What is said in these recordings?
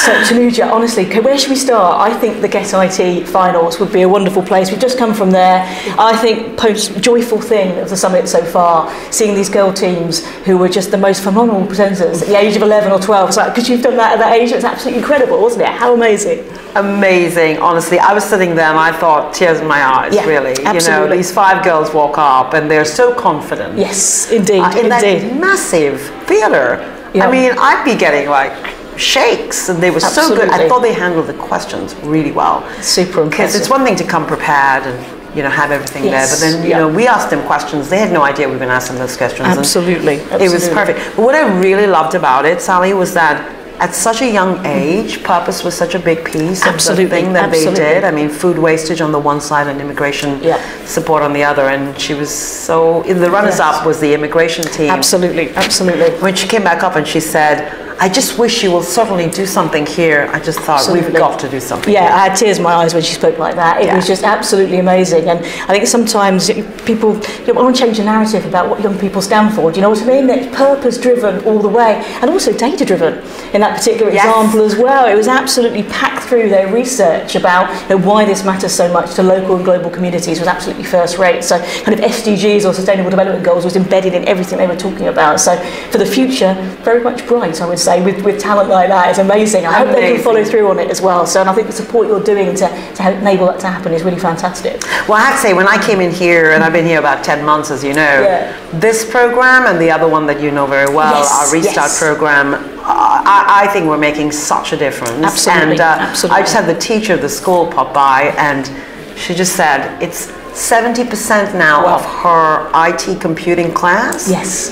So Tanuja, honestly, where should we start? I think the Get IT finals would be a wonderful place. We've just come from there. I think most joyful thing of the summit so far, seeing these girl teams who were just the most phenomenal presenters at the age of 11 or 12. It's like, because you've done that at that age, it's absolutely incredible, wasn't it? How amazing. Amazing, honestly. I was sitting there and I thought, tears in my eyes, yeah, really. Absolutely. You know, these 5 girls walk up and they're so confident. Yes, indeed, in that massive theatre. Yeah. I mean, I'd be getting like shakes, and they were so good. I thought they handled the questions really well. Super impressive. Because it's one thing to come prepared and, you know, have everything there, but then, you know, we asked them questions. They had no idea we were going to ask them those questions. Absolutely. It was perfect. But what I really loved about it, Sally, was that at such a young age, purpose was such a big piece of the thing that they did. I mean, food wastage on the one side and immigration support on the other. And she was so, the runners-up was the immigration team. Absolutely, absolutely. When she came back up and she said, I just wish you will certainly do something here. I just thought, we've got to do something here. I had tears in my eyes when she spoke like that. It was just absolutely amazing. And I think sometimes people want to change the narrative about what young people stand for. Do you know what I mean? It's purpose-driven all the way, and also data-driven in that particular example as well. It was absolutely packed through their research about why this matters so much to local and global communities was absolutely first rate. So kind of SDGs or Sustainable Development Goals was embedded in everything they were talking about. So for the future, very much bright, I would say. With talent like that, it's amazing. I hope they can follow through on it as well. So, and I think the support you're doing to help enable that to happen is really fantastic. Well, I have to say, when I came in here, and I've been here about 10 months, as you know, this program and the other one that you know very well, our Restart program, I think we're making such a difference. Absolutely. And I just had the teacher of the school pop by, and she just said, it's 70% now of her IT computing class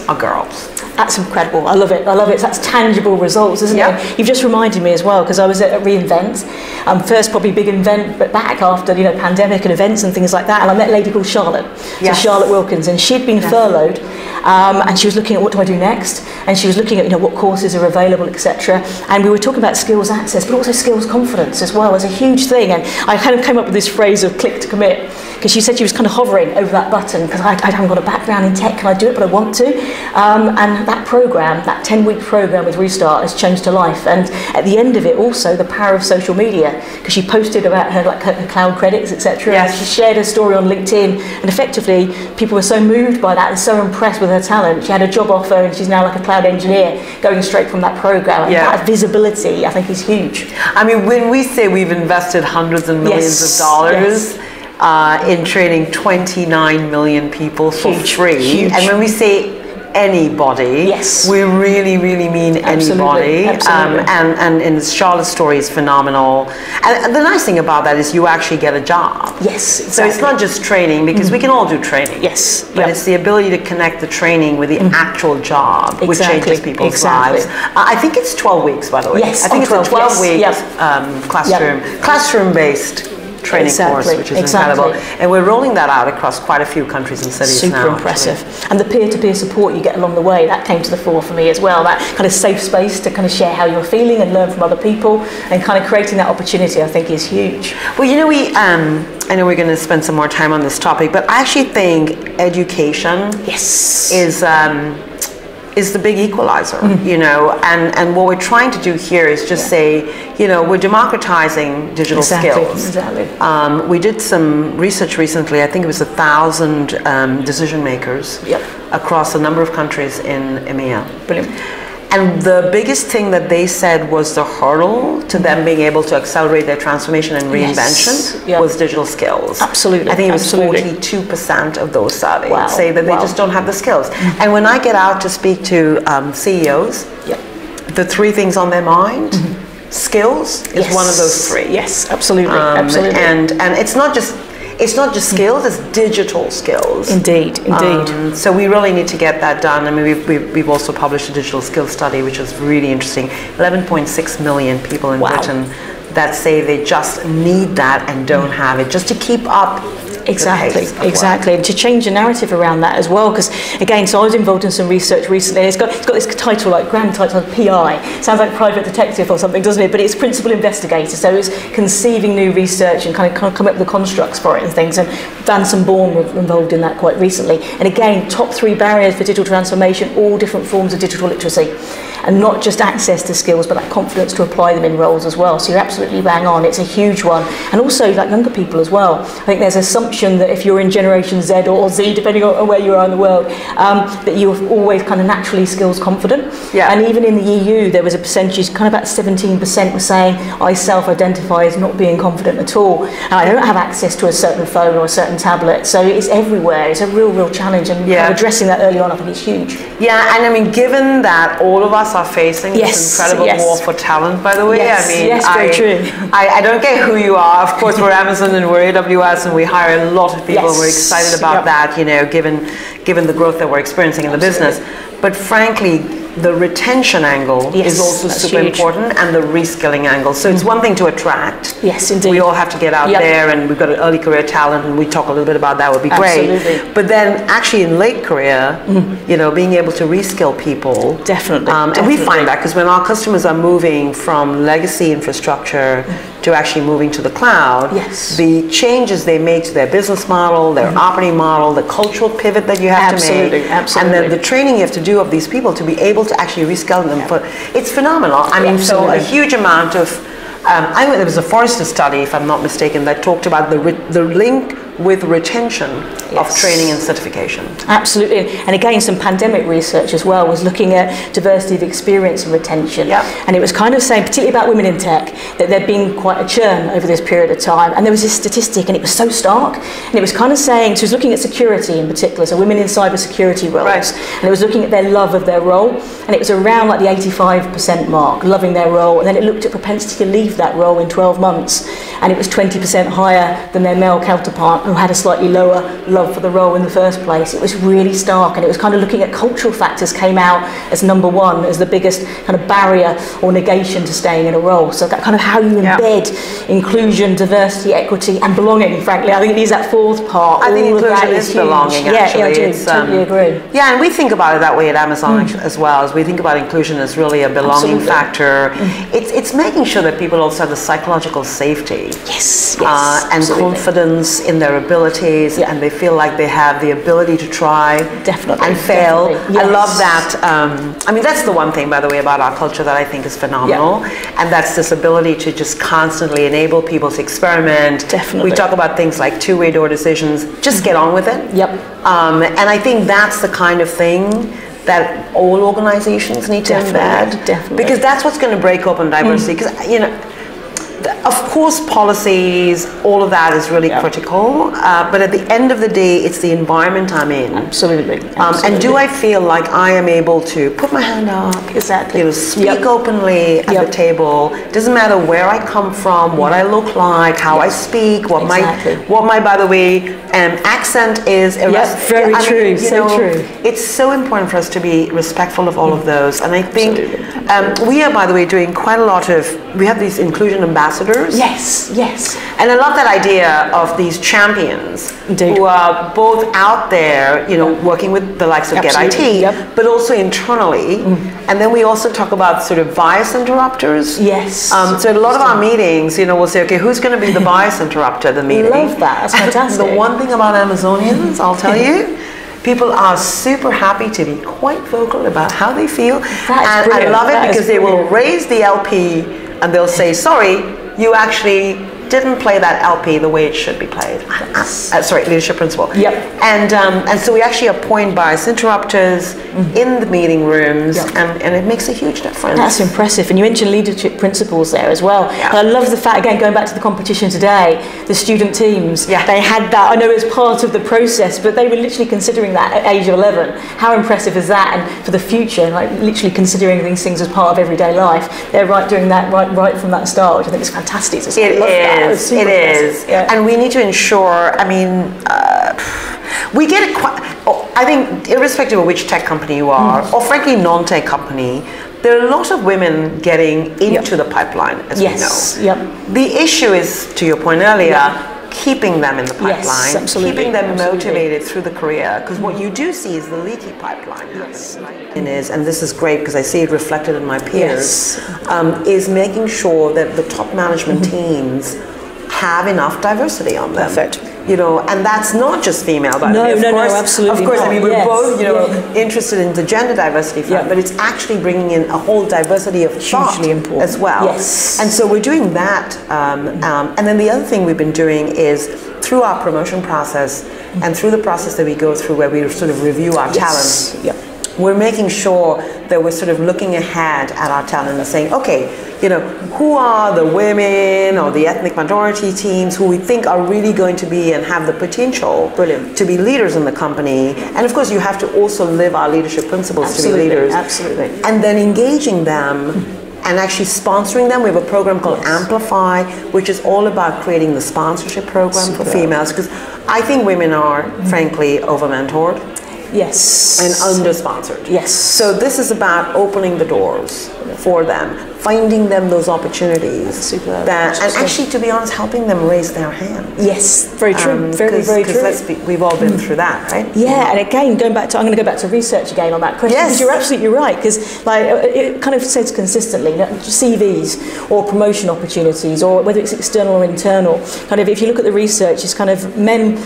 are girls. That's incredible. I love it. I love it. That's tangible results, isn't it? You've just reminded me as well, because I was at reInvent, first probably big event, but back after pandemic and events and things like that, and I met a lady called Charlotte, so Charlotte Wilkins, and she'd been furloughed, and she was looking at what do I do next, and she was looking at what courses are available, etc. And we were talking about skills access, but also skills confidence as well as a huge thing. And I kind of came up with this phrase of click to commit, because she said she was kind of hovering over that button because I haven't got a background in tech, can I do it, but I want to. And that program, that 10-week program with Restart has changed her life. And at the end of it also, the power of social media, because she posted about her cloud credits, etc. And she shared her story on LinkedIn, and effectively people were so moved by that and so impressed with her talent. She had a job offer and she's now like a cloud engineer going straight from that program. And that visibility, I think, is huge. I mean, when we say we've invested hundreds of millions of dollars in training 29 million people for free. And when we say anybody, we really, really mean anybody. And in Charlotte's story is phenomenal. And the nice thing about that is you actually get a job. Yes, exactly. So it's not just training, because we can all do training. Yes. But it's the ability to connect the training with the actual job, which changes people's lives. I think it's 12 weeks, by the way. Yes, I think it's a 12-week classroom-based training course, which is incredible. And we're rolling that out across quite a few countries and cities now. Super impressive. And the peer-to-peer support you get along the way, that came to the fore for me as well. That kind of safe space to kind of share how you're feeling and learn from other people, and kind of creating that opportunity, I think, is huge. Well, you know, I know we're going to spend some more time on this topic, but I actually think education is the big equalizer, you know, and what we're trying to do here is just say, you know, we're democratizing digital skills. We did some research recently. I think it was 1,000 decision makers across a number of countries in EMEA. Brilliant. And the biggest thing that they said was the hurdle to them being able to accelerate their transformation and reinvention was digital skills. Absolutely. I think it was 42% of those surveyed say that they just don't have the skills. And when I get out to speak to CEOs, the 3 things on their mind, skills is one of those 3. Yes, absolutely. Absolutely. And it's not just skills, it's digital skills. Indeed, indeed. So we really need to get that done. I mean, we've also published a digital skills study, which is really interesting. 11.6 million people in Britain that say they just need that and don't have it, just to keep up Exactly. And to change the narrative around that as well, because again, so I was involved in some research recently. It's got this title, like grand title, PI. Sounds like private detective or something, doesn't it? But it's principal investigator. So it's conceiving new research and kind of come up with the constructs for it and things. And Van Bourne were involved in that quite recently. And again, top 3 barriers for digital transformation, all different forms of digital literacy. And not just access to skills, but that confidence to apply them in roles as well. So you're absolutely bang on. It's a huge one. And also like younger people as well. I think there's an assumption that if you're in Generation Z or Z, depending on where you are in the world, that you're always kind of naturally skills confident. Yeah. And even in the EU, there was a percentage, kind of about 17% were saying, I self-identify as not being confident at all. And I don't have access to a certain phone or a certain tablet. So it's everywhere. It's a real challenge. And kind of addressing that early on, I think it's huge. Yeah, and I mean, given that all of us are facing this incredible war for talent, by the way. I mean, very true. I don't care who you are. Of course, we're Amazon and we're AWS and we hire a lot of people. We're excited about that, you know, given the growth that we're experiencing in the business. But frankly, the retention angle is also super important, and the reskilling angle. So it's one thing to attract. Yes, indeed. We all have to get out there, and we've got an early career talent, and we talk a little bit about that would be great. But then actually in late career, you know, being able to reskill people. Definitely. And we find that because when our customers are moving from legacy infrastructure to actually moving to the cloud, the changes they make to their business model, their operating model, the cultural pivot that you have to make, and then the training you have to do of these people to be able to actually reskill them. It's phenomenal. I mean, so a huge amount of, I think there was a Forrester study, if I'm not mistaken, that talked about the link with retention of training and certification. Absolutely. And again, some pandemic research as well was looking at diversity of experience and retention. And it was kind of saying, particularly about women in tech, that there'd been quite a churn over this period of time. And there was this statistic, and it was so stark. And it was kind of saying, so it was looking at security in particular, so women in cybersecurity roles. And it was looking at their love of their role. And it was around like the 85% mark, loving their role. And then it looked at propensity to leave that role in 12 months. And it was 20% higher than their male counterpart who had a slightly lower love for the role in the first place. It was really stark, and it was kind of looking at cultural factors came out as number one, as the biggest kind of barrier or negation to staying in a role. So that kind of how you embed inclusion, diversity, equity, and belonging, frankly. I think it is that fourth part. I think inclusion is belonging, actually. I do totally agree. Yeah, and we think about it that way at Amazon as well, as we think about inclusion as really a belonging factor. It's making sure that people also have the psychological safety and confidence in their abilities, and they feel like they have the ability to try and fail. I love that. I mean, that's the one thing, by the way, about our culture that I think is phenomenal, and that's this ability to just constantly enable people to experiment. We talk about things like two-way door decisions. Just get on with it. And I think that's the kind of thing that all organizations need to embed, because that's what's going to break open diversity. Because you know, of course, policies, all of that is really critical, but at the end of the day, it's the environment I'm in. Absolutely. And do I feel like I am able to put my hand up, you know, speak openly at the table? Doesn't matter where I come from, what I look like, how I speak, what my, by the way, accent is. Very true. True. It's so important for us to be respectful of all of those, and I think we are, by the way, doing quite a lot of. We have these inclusion ambassadors. And I love that idea of these champions who are both out there, you know, working with the likes of Get IT, but also internally. And then we also talk about sort of bias interrupters. So at a lot of our meetings, you know, we'll say, okay, who's going to be the bias interrupter at the meeting? I love that. That's fantastic. The one thing about Amazonians, I'll tell you, people are super happy to be quite vocal about how they feel. And I love it because they will raise the LP and they'll say, sorry, you actually didn't play that LP the way it should be played. Sorry, leadership principle. And so we actually appoint bias interrupters in the meeting rooms, and it makes a huge difference. That's impressive. And you mentioned leadership principles there as well. And I love the fact, again, going back to the competition today, the student teams, they had that, I know it was part of the process, but they were literally considering that at age of 11. How impressive is that? And for the future, like literally considering these things as part of everyday life, they're doing that right from that start, which I think is fantastic. It is. And we need to ensure, I mean, we get it quite, I think irrespective of which tech company you are, or frankly non-tech company, there are a lot of women getting into the pipeline, as we know. The issue is, to your point earlier, keeping them in the pipeline, yes, absolutely. keeping them motivated through the career, because what you do see is the leaky pipeline. Yes. And this is great because I see it reflected in my peers, is making sure that the top management teams have enough diversity on them. Perfect. You know, and that's not just female, but no, absolutely. Of course, not. I mean, we're both, interested in the gender diversity front, but it's actually bringing in a whole diversity of thought as well. Yes. And so we're doing that. And then the other thing we've been doing is through our promotion process and through the process that we go through where we sort of review our talent, we're making sure that we're sort of looking ahead at our talent and saying, okay, who are the women or the ethnic minority teams who we think are really going to be and have the potential to be leaders in the company. And of course, you have to also live our leadership principles to be leaders. Absolutely. And then engaging them and actually sponsoring them. We have a program called Amplify, which is all about creating the sponsorship program for females, because I think women are, frankly, over-mentored. Yes. And under-sponsored. Yes. So this is about opening the doors for them, finding them those opportunities, and actually, to be honest, helping them raise their hand. Yes, very true. Very true. We've all been through that, right? Yeah, and again, I'm going to go back to research again on that question, because you're absolutely right, because it kind of says consistently, CVs or promotion opportunities, or whether it's external or internal, kind of if you look at the research, it's kind of men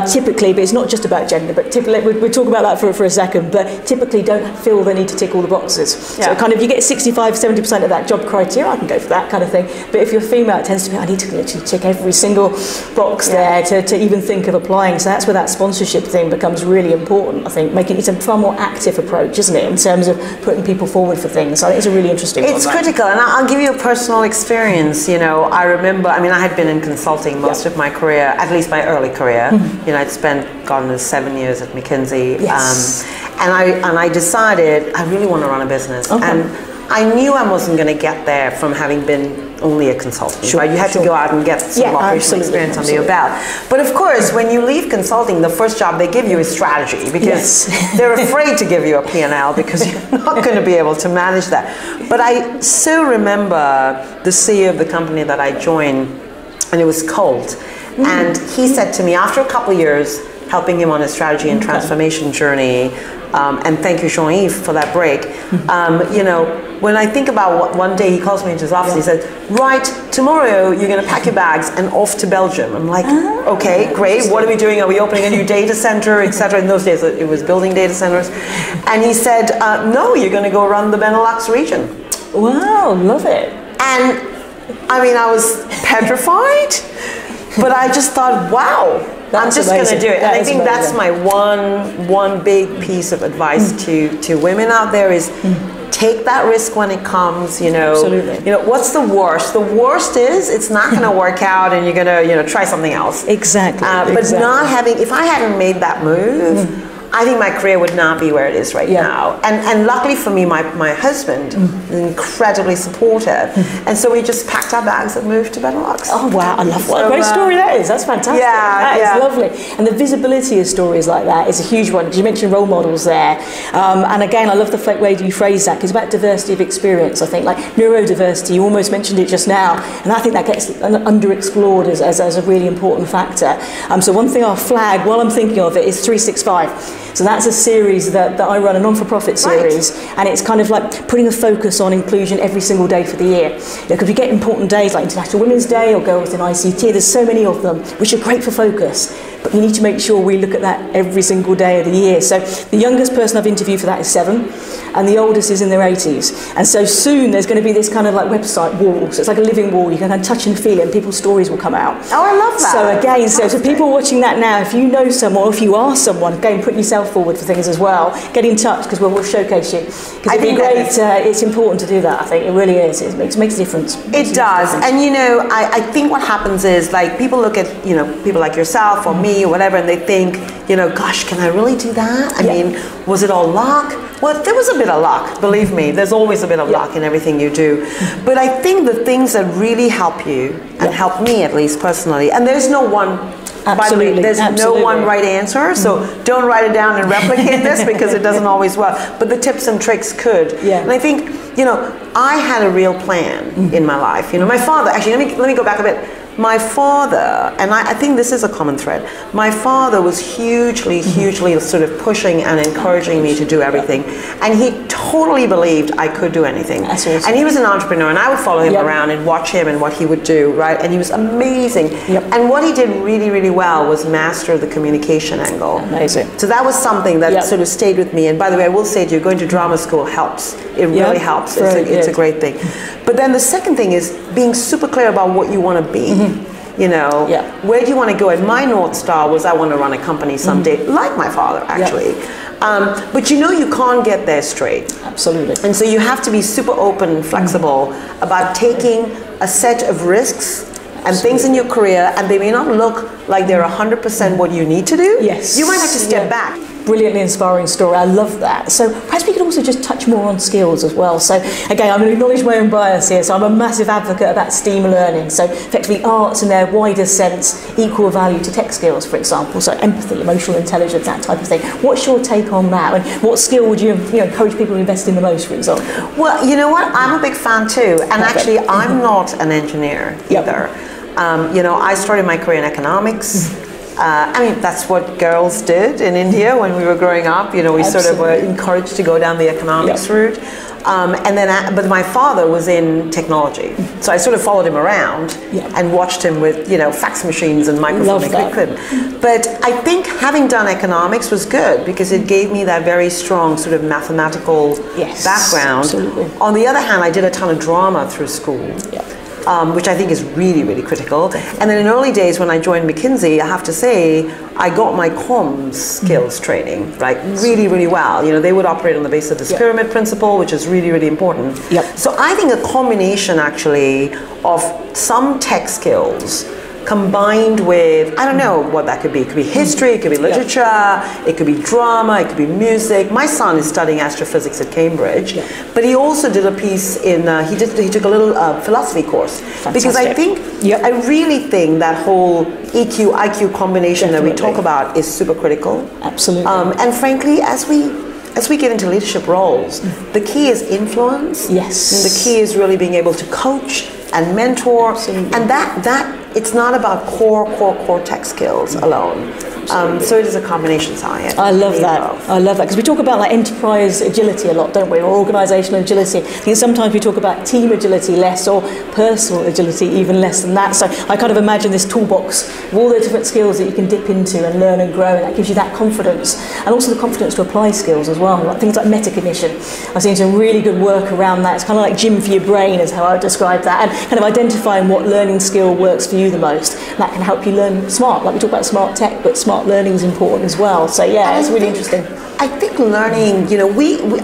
typically, but it's not just about gender, but typically, we'll talk about that for a second, but typically don't feel the need to tick all the boxes. So kind of you get 65-70% of that job criteria, I can go for that kind of thing. But if you're female, it tends to be, I need to literally tick every single box there to even think of applying. So that's where that sponsorship thing becomes really important, I think. Making it a far more active approach, isn't it, in terms of putting people forward for things. So I think it's a really interesting one. It's critical, and I'll give you a personal experience. I remember, I had been in consulting most of my career, at least my early career. I'd spent, 7 years at McKinsey. And I decided I really want to run a business. And I knew I wasn't going to get there from having been only a consultant. Right? You had to go out and get some operational experience under your belt. But of course, when you leave consulting, the first job they give you is strategy, because they're afraid to give you a P&L because you're not going to be able to manage that. But I so remember the CEO of the company that I joined, and it was Colt. And he said to me, after a couple of years helping him on his strategy and transformation journey, and thank you, Jean-Yves, for that break. When I think about what one day he calls me into his office, he said, right, tomorrow you're going to pack your bags and off to Belgium. I'm like, okay, great. What are we doing? Are we opening a new data center, etc.? In those days, it was building data centers. And he said, no, you're going to go run the Benelux region. Wow, love it. And I was petrified, but I just thought, wow. I'm just going to do it. And I think that's my one big piece of advice to women out there is take that risk when it comes. Absolutely. What's the worst? The worst is it's not going to work out, and you're going to try something else. Exactly. But not having. If I hadn't made that move, I think my career would not be where it is right now. And luckily for me, my husband is incredibly supportive. And so we just packed our bags and moved to Benelux. Oh, wow. I love what a great story that is. That's fantastic. That is lovely. And the visibility of stories like that is a huge one. You mentioned role models there. And again, I love the way you phrase that, because it's about diversity of experience, I think. Like neurodiversity, you almost mentioned it just now. And I think that gets underexplored as a really important factor. So one thing I'll flag while I'm thinking of it is 365. So that's a series that I run, a non-for-profit series, and it's kind of like putting a focus on inclusion every single day for the year. Because we get important days like International Women's Day or Girls in ICT, there's so many of them, which are great for focus. But we need to make sure we look at that every single day of the year. So the youngest person I've interviewed for that is 7, and the oldest is in their 80s. And so soon there's going to be this kind of like website wall. So it's like a living wall. You can kind of touch and feel it, and people's stories will come out. Oh, I love that. So again, so people watching that now, if you know someone, or if you are someone, go and put yourself forward for things as well. Get in touch, because we'll showcase you. Because it'd be great. It's important to do that. I think it really is. It makes a difference. It does. And I think what happens is, like, people look at people like yourself or me or whatever, and they think, gosh, can I really do that? I mean, was it all luck? Well, there was a bit of luck, believe me. There's always a bit of luck in everything you do. But I think the things that really help you, and help me at least personally, and there's no one, by the way, there's no one right answer, so don't write it down and replicate this, because it doesn't always work. But the tips and tricks could. And I think, I had a real plan in my life. My father, actually, let me go back a bit. my father, and I think this is a common thread, my father was hugely sort of pushing and encouraging me to do everything. And he totally believed I could do anything. That's awesome. And he was an entrepreneur, and I would follow him around and watch him and what he would do, right? And he was amazing. And what he did really well was master the communication angle. Amazing. So that was something that sort of stayed with me. And by the way, I will say to you, going to drama school helps. It really helps. It's a great thing. But then the second thing is being super clear about what you want to be. You know, where do you want to go? And my North Star was I want to run a company someday, like my father, actually. But you know you can't get there straight. Absolutely. And so you have to be super open and flexible about taking a set of risks and things in your career, and they may not look like they're 100% what you need to do. Yes. You might have to step back. Brilliantly inspiring story. I love that. So perhaps we could also just touch more on skills as well. So again, I'm going to acknowledge my own bias here. So I'm a massive advocate about STEAM learning. So effectively arts in their wider sense equal value to tech skills, for example. So empathy, emotional intelligence, that type of thing. What's your take on that? And what skill would you encourage people to invest in the most, for example? Well, you know what? I'm a big fan too. And actually, I'm not an engineer either. You know, I started my career in economics. I mean, that's what girls did in India when we were growing up. You know, we sort of were encouraged to go down the economics route. And then, but my father was in technology, so I sort of followed him around and watched him with, you know, fax machines and microfilm equipment. But I think having done economics was good because it gave me that very strong sort of mathematical background. Absolutely. On the other hand, I did a ton of drama through school. Which I think is really critical. And then in early days when I joined McKinsey, I have to say, I got my comms skills training, right, really well. You know, they would operate on the basis of this pyramid principle, which is really important. So I think a combination actually of some tech skills combined with, I don't know what that could be. It could be history, it could be literature, it could be drama, it could be music. My son is studying astrophysics at Cambridge, but he also did a piece in, he took a little philosophy course. Because I think, I really think that whole EQ, IQ combination that we talk about is super critical. Absolutely. And frankly, as we get into leadership roles, the key is influence. Yes. And the key is really being able to coach and mentor. Absolutely. And that it's not about core tech skills alone. So it is a combination science. I love that. I love that because we talk about like enterprise agility a lot, don't we, or organisational agility. I think sometimes we talk about team agility less, or personal agility even less than that. So I kind of imagine this toolbox of all the different skills that you can dip into and learn and grow, and that gives you that confidence, and also the confidence to apply skills as well. Like things like metacognition. I've seen some really good work around that. It's kind of like gym for your brain, is how I would describe that, and kind of identifying what learning skill works for you the most. And that can help you learn smart. Like we talk about smart tech, but smart learning is important as well. So yeah, it's really interesting. I think learning, you know,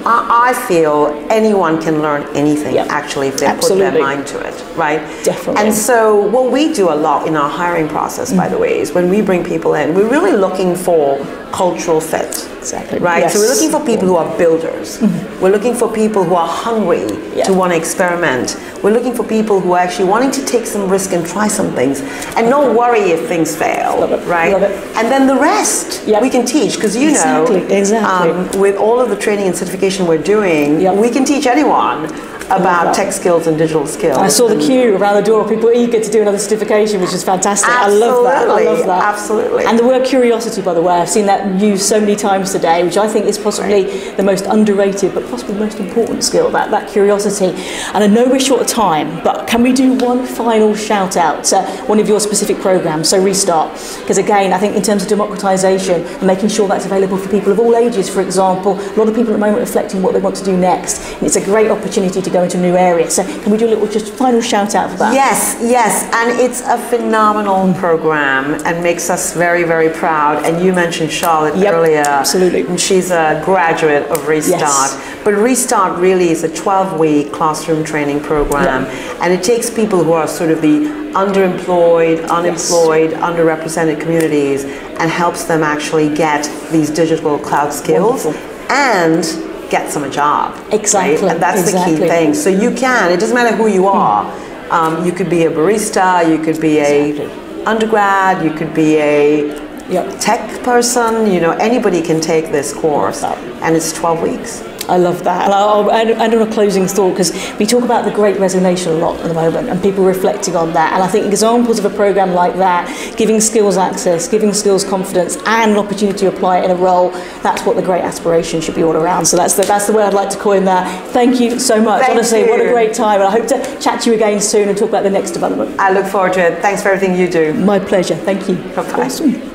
I feel anyone can learn anything actually if they put their mind to it, right? Definitely. And so what we do a lot in our hiring process, by the way, is when we bring people in, we're really looking for cultural fit. Exactly. Right? So we're looking for people who are builders. We're looking for people who are hungry to want to experiment. We're looking for people who are actually wanting to take some risk and try some things and not worry if things fail. Love it. Right? Love it. And then the rest we can teach, because you know, with all of the training and certification we're doing, we can teach anyone about tech skills and digital skills. I saw the queue around the door, people eager to do another certification, which is fantastic. Absolutely. I love that. I love that. Absolutely. And the word curiosity, by the way, I've seen that used so many times today, which I think is possibly the most underrated, but possibly the most important skill, that curiosity. And I know we're short of time, but can we do one final shout out to one of your specific programs, so Restart? Because again, I think in terms of democratization and making sure that's available for people of all ages, for example, a lot of people at the moment reflecting what they want to do next. And it's a great opportunity to go into a new area. So can we do a little just final shout out for that? Yes, and it's a phenomenal program and makes us very proud. And you mentioned Charlotte earlier. Absolutely. And she's a graduate of Restart. But Restart really is a 12-week classroom training program, and it takes people who are sort of the underemployed, unemployed, underrepresented communities and helps them actually get these digital cloud skills and get some a job. Exactly. Right? And that's the key thing. So you can, it doesn't matter who you are. You could be a barista, you could be a undergrad, you could be a tech person, you know, anybody can take this course, and it's 12 weeks. I love that. And I'll end on a closing thought, because we talk about the Great Resignation a lot at the moment and people reflecting on that. And I think examples of a programme like that, giving skills access, giving skills confidence and an opportunity to apply it in a role, that's what the great aspiration should be all around. So that's the way I'd like to coin that. Thank you so much. Honestly, what a great time. And I hope to chat to you again soon and talk about the next development. I look forward to it. Thanks for everything you do. My pleasure. Thank you. Bye-bye. Awesome.